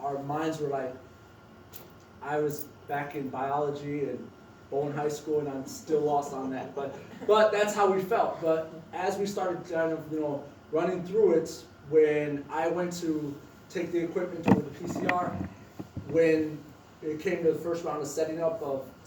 our minds were like, I was back in biology and Bowen High School, and I'm still lost on that. But that's how we felt. But as we started kind of, running through it, when I went to take the equipment over the PCR, when it came to the first round of setting up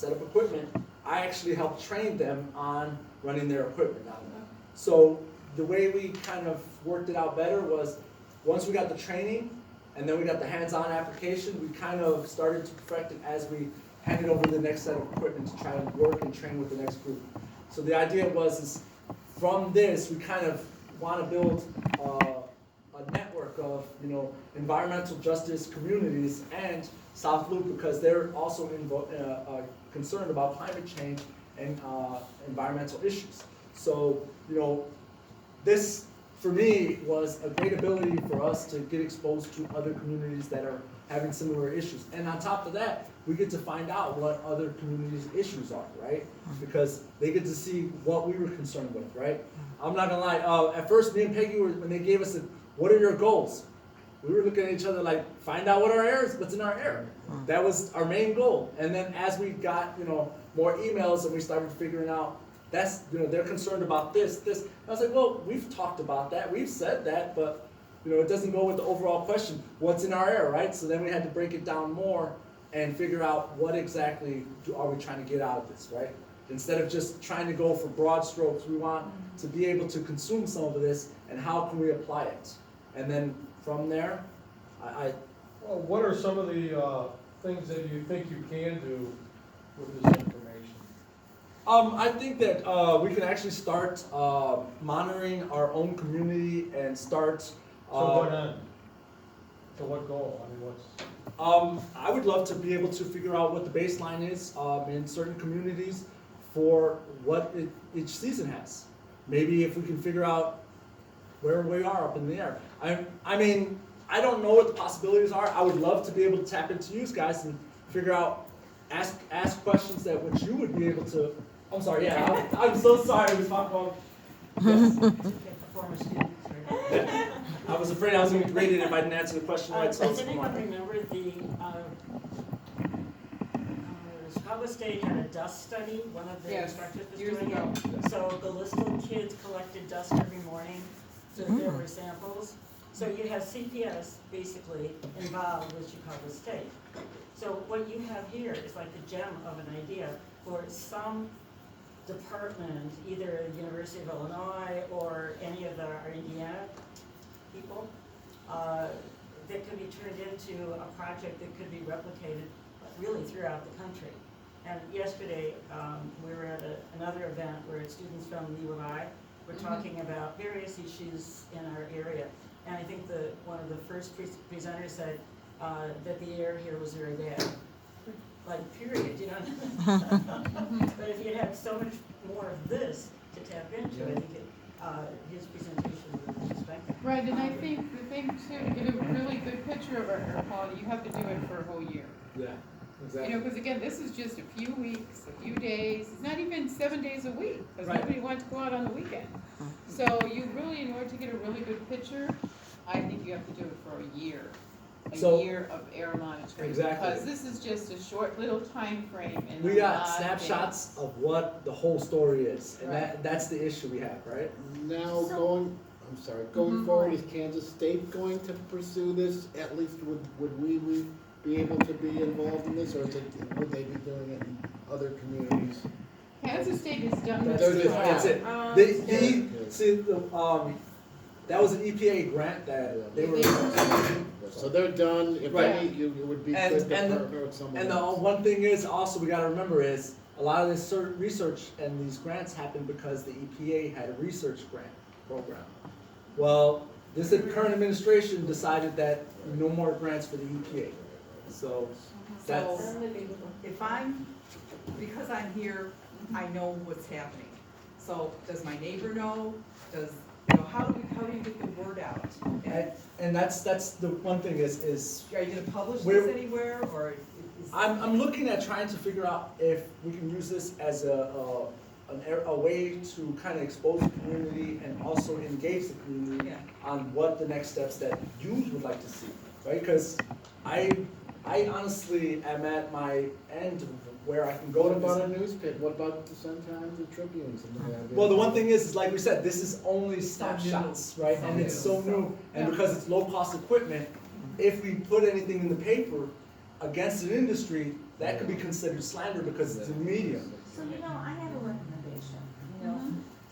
equipment, I actually helped train them on running their equipment on them. So the way we kind of worked it out better was, once we got the training and then we got the hands-on application, we kind of started to perfect it as we handed over the next set of equipment to try and work and train with the next group. So the idea is from this, we kind of want to build a network of environmental justice communities and South Loop, because they're also concerned about climate change and environmental issues. So this for me was a great ability for us to get exposed to other communities that are having similar issues. And on top of that, we get to find out what other communities' issues are, right? Because they get to see what we were concerned with, right? I'm not gonna lie, at first me and Peggy, when they gave us what are your goals? We were looking at each other like, find out what our error is, what's in our error. That was our main goal. And then as we got, more emails and we started figuring out, that's, they're concerned about this. I was like, well, we've talked about that, we've said that, but it doesn't go with the overall question, what's in our error, right? So then we had to break it down more and figure out what exactly are we trying to get out of this, right? Instead of just trying to go for broad strokes, we want to be able to consume some of this, and how can we apply it? And then from there, Well, what are some of the things that you think you can do with this information? I think that we can actually start monitoring our own community and start. So what end? To what goal? I mean, what's? I would love to be able to figure out what the baseline is in certain communities for what each season has. Maybe if we can figure out where we are up in the air. I mean, I don't know what the possibilities are. I would love to be able to tap into you guys and figure out, ask questions that which you would be able to. I'm sorry, yeah, I'm so sorry we talked about. Yes. I was afraid I was going to get graded if I didn't answer the question right. So Does anyone remember the Chicago State had a dust study? One of the instructors was doing it. So the Listle kids collected dust every morning, so there were samples. So you have CPS basically involved with Chicago State. So what you have here is like the gem of an idea for some department, either the University of Illinois or any of our Indiana people, that could be turned into a project that could be replicated really throughout the country. And yesterday, we were at another event where students from the U of I were talking about various issues in our area. And I think one of the first presenters said that the air here was very bad. Like, period, But if you had so much more of this to tap into, I think his presentation would be spectacular. Right, and I think the thing too, to get a really good picture of our air quality, you have to do it for a whole year. Yeah, exactly. Because again, this is just a few weeks, a few days, it's not even 7 days a week, because Right. nobody wants to go out on the weekend. So you really, in order to get a really good picture, I think you have to do it for a year. So- A year of air monitoring. Exactly. Because this is just a short little time frame and We a got lot of snapshots things. of what the whole story is, and Right. that's the issue we have, right? Now going forward, is Kansas State going to pursue this? At least would we be able to be involved in this, or would they be doing it in other communities? Kansas State has done this. That's it. That was an EPA grant that they were. So they're done. If Right. any, you would be And- good to and the- partner with someone And the else. one thing is also we got to remember is a lot of this research and these grants happened because the EPA had a research grant program. Well, this current administration decided that no more grants for the EPA. So that's Because I'm here, I know what's happening. So does my neighbor know? How do you get the word out? and that's the one thing is Are you gonna publish We're- this anywhere, or? I'm looking at trying to figure out if we can use this as a way to kind of expose the community and also engage the community Yeah. on what the next steps that you would like to see, right? Because I honestly am at my end of where I can go What to about this. a newspaper? What about the Sun-Times and Tribune? Well, the one thing is like we said, this is only snapshots, right? And it's so new, and because it's low-cost equipment, if we put anything in the paper against an industry, that could be considered slander because it's a medium. So, you know, I have a recommendation, you know,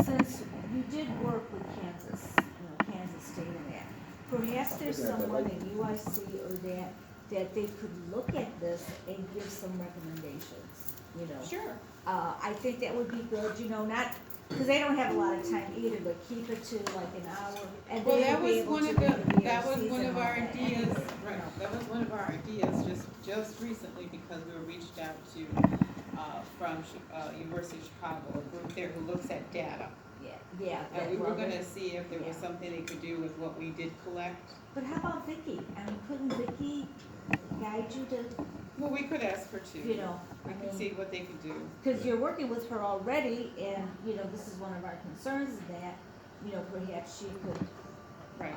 since you did work with Kansas, you know, Kansas State and that, perhaps there's someone in UIC or that they could look at this and give some recommendations, you know. Sure. I think that would be good, you know, not, because they don't have a lot of time either, but keep it to like an hour, and Well, they that will be was able one to of read the, the that was VOCs one and of all our that, ideas, you know. right, that was one of our ideas just recently, because we were reached out to, from, University of Chicago, a group there who looks at data. Yeah, And we were well, gonna see if there was yeah. something they could do with what we did collect. But how about Vicky? I mean, couldn't Vicky guide you to, Well, we could ask her to. you know, We I could mean, see what they could do. because you're working with her already, and, you know, this is one of our concerns, is that, you know, perhaps she could, Right.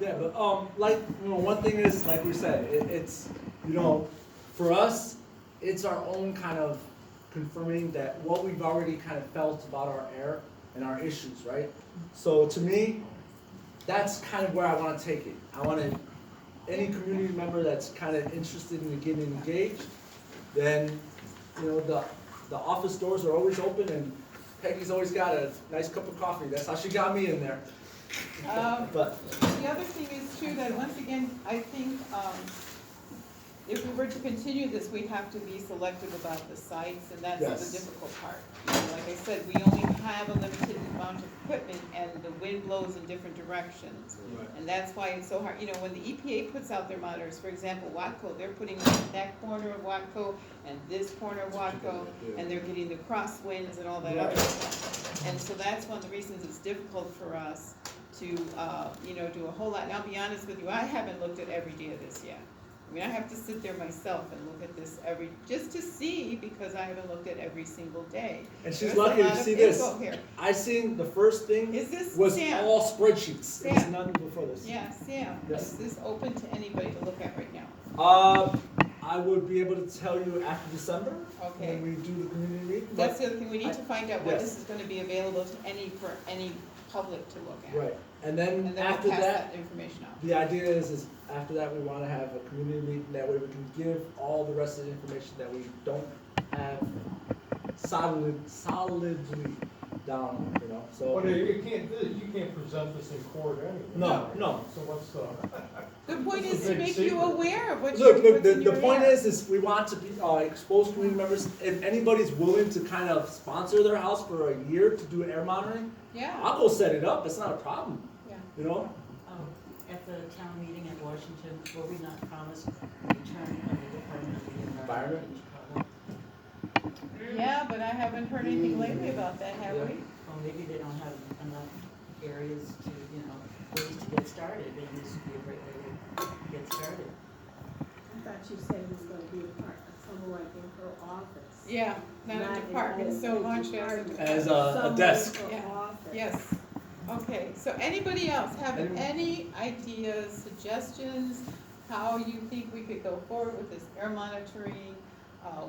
Yeah, but like, you know, one thing is, like we said, it's, you know, for us, it's our own kind of confirming that what we've already kind of felt about our air and our issues, right? So to me, that's kind of where I want to take it. I want to, any community member that's kind of interested in getting engaged, then, you know, the office doors are always open, and Peggy's always got a nice cup of coffee. That's how she got me in there. But The other thing is too, that once again, I think, if we were to continue this, we'd have to be selective about the sites, and that's Yes. the difficult part. You know, like I said, we only have a limited amount of equipment, and the wind blows in different directions. And that's why it's so hard, you know, when the EPA puts out their monitors, for example, Watco, they're putting that corner of Watco and this corner of Watco, and they're getting the crosswinds and all that other stuff. And so that's one of the reasons it's difficult for us to, you know, do a whole lot. And I'll be honest with you, I haven't looked at every day of this yet. I mean, I have to sit there myself and look at this just to see, because I haven't looked at every single day. and she's There's a lucky to lot of see this. info here. I seen the first thing Is this, was Sam? all spreadsheets. There was Sam. none before this. Yeah, Sam, Yes. is this open to anybody to look at right now? I would be able to tell you after December Okay. when we do the community meeting. That's the other thing, we need to find out what Yes. this is gonna be available to for any public to look at. Right, and then And then after we'll pass that, that information out. the idea is after that, we wanna have a community meeting, that way we can give all the rest of the information that we don't have solidly down, you know, so. But you can't present this in court anyway. No, no. So what's the? The point This is is a to big make you secret. aware of what Look, what's in the your point area. is we want to be, expose community members, if anybody's willing to kind of sponsor their house for a year to do air monitoring, Yeah, I'll go set it up, it's not a problem, yeah. you know? At the town meeting in Washington, were we not promised return of the Department of the Environment in Chicago? Yeah, but I haven't heard anything lately about that, have we? Well, maybe they don't have enough areas to, you know, ways to get started, and this would be a great way to get started. I thought you said it was gonna be a part, somewhere like in her office. Yeah, not a in department so open much as. department. As a Somewhere desk. in her Yeah. office. Yes, okay, so anybody else have Anyone? any ideas, suggestions, how you think we could go forward with this air monitoring?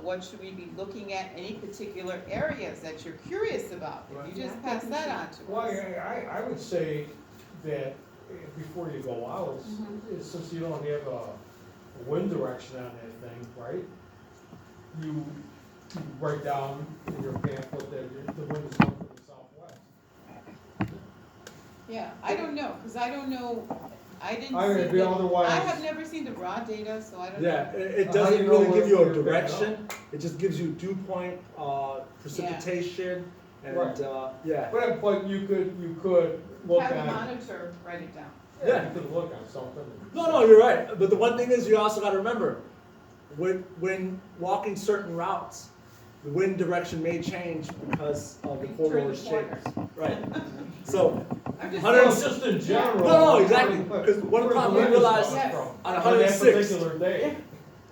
What should we be looking at, any particular areas that you're curious about? If you just pass that on to Well, us. I would say that before you go out, since you don't have a wind direction on that thing, right? You write down in your pamphlet that the wind is coming from the southwest. Yeah, I don't know, cause I don't know, I didn't I mean, see the, otherwise. I have never seen the raw data, so I don't know. Yeah, it How do doesn't you know really where give you a you're picking up? direction, it just gives you dew point, precipitation, and, Right. yeah. But you could look Have a at, monitor, write it down. yeah, you could look at something. No, you're right, but the one thing is, you also gotta remember, when walking certain routes, the wind direction may change because of the Turn corridor the shapes. corner. Right, so, I'm just Hundred- saying- Well, just in general. No, exactly, 'cause one where problem the we wind is realized coming Yes. from on that 106. particular day.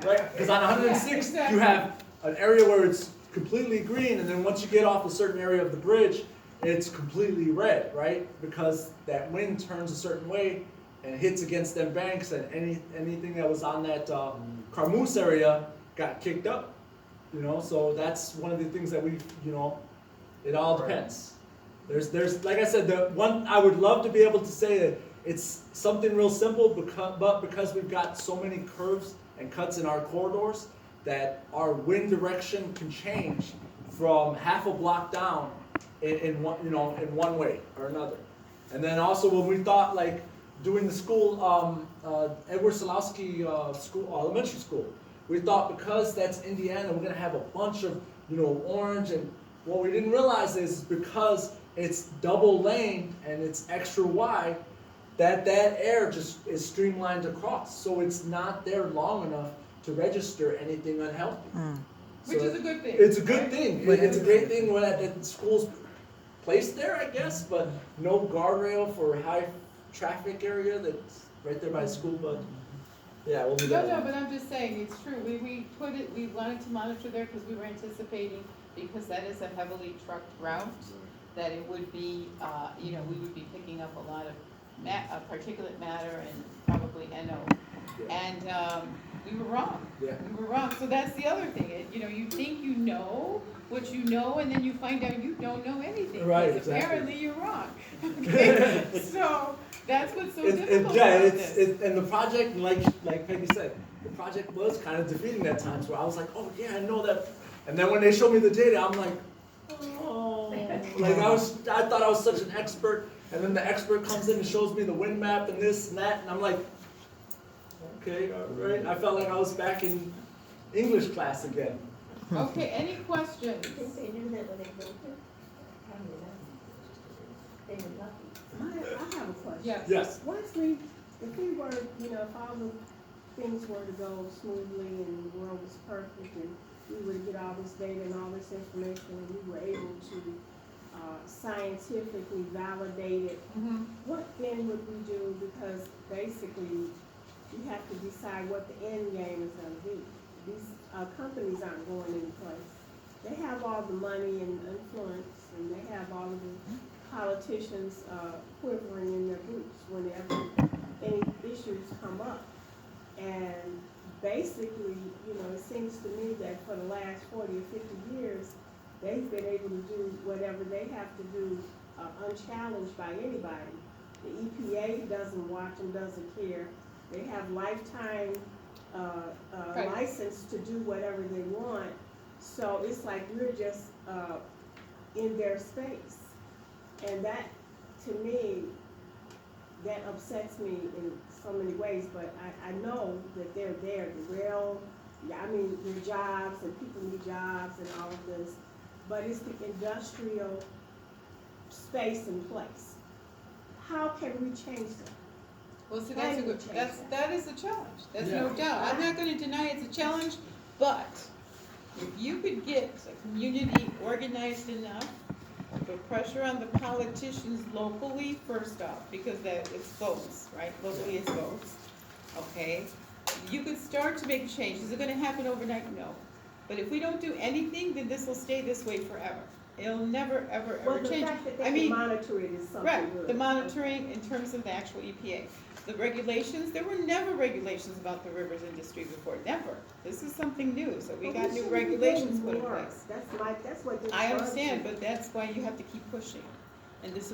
right, because on 106, exactly. you have an area where it's completely green, and then once you get off a certain area of the bridge, it's completely red, right? Because that wind turns a certain way, and hits against them banks, and anything that was on that Carmoose area got kicked up. You know, so that's one of the things that we, you know, it all Right. depends. There's like I said, the one I would love to be able to say that it's something real simple, but because we've got so many curves and cuts in our corridors, that our wind direction can change from half a block down in one, you know, in one way or another. And then also when we thought like doing the school, Edward Solowski school, elementary school, we thought because that's Indiana, we're gonna have a bunch of, you know, orange, and what we didn't realize is because it's double lane and it's extra wide, that air just is streamlined across, so it's not there long enough to register anything unhealthy. Which is a good thing. It's a good thing. It's a great thing when that the school's placed there, I guess, but no guardrail for high traffic area that's right there by the school, but yeah, we'll do No, that. but I'm just saying, it's true, we wanted to monitor there because we were anticipating, because that is a heavily trucked route, that it would be, you know, we would be picking up a lot of particulate matter and probably NO. And, we were wrong. Yeah. We were wrong, so that's the other thing, you know, you think you know what you know, and then you find out you don't know anything. Right, 'cause exactly. apparently you're wrong. Okay? So, that's what's so difficult Yeah, about this. and the project, like Peggy said, the project was kind of defeating at times where I was like, oh yeah, I know that, and then when they showed me the data, I'm like, oh, like I thought I was such an expert, and then the expert comes in and shows me the wind map and this and that, and I'm like, okay, all right, I felt like I was back in English class again. Okay, any questions? They knew that when they built it. They were lucky. I have a question. Yes. Yes. If we were, you know, if all the things were to go smoothly and the world was perfect and we were to get all this data and all this information and we were able to scientifically validate it, Mhm. what then would we do? Because basically, you have to decide what the end game is gonna be. These companies aren't going anyplace. They have all the money and influence, and they have all of the politicians quivering in their boots whenever any issues come up. And basically, you know, it seems to me that for the last 40 or 50 years, they've been able to do whatever they have to do unchallenged by anybody. The EPA doesn't watch them, doesn't care. They have lifetime Right. license to do whatever they want. So it's like we're just in their space. And that, to me, that upsets me in so many ways, but I know that they're there. The rail, I mean, their jobs and people need jobs and all of this, but it's the industrial space and place. How can we change that? Well, see, How do you change that is a challenge, that's Yeah. no doubt. I'm not gonna deny it's a challenge, but if you could get the community organized enough, put pressure on the politicians locally, first off, because that it's votes, right? Locally it's votes, okay? You could start to make change. Is it gonna happen overnight? No. But if we don't do anything, then this will stay this way forever. It'll never, ever, Well, ever the change. fact that I they can mean, monitor it is something right, good. the monitoring in terms of the actual EPA. The regulations, there were never regulations about the rivers industry before, never. This is something new, so we But got new shouldn't be regulations doing put in more. place. That's what they're I trying understand, to do. but that's why you have to keep pushing. And this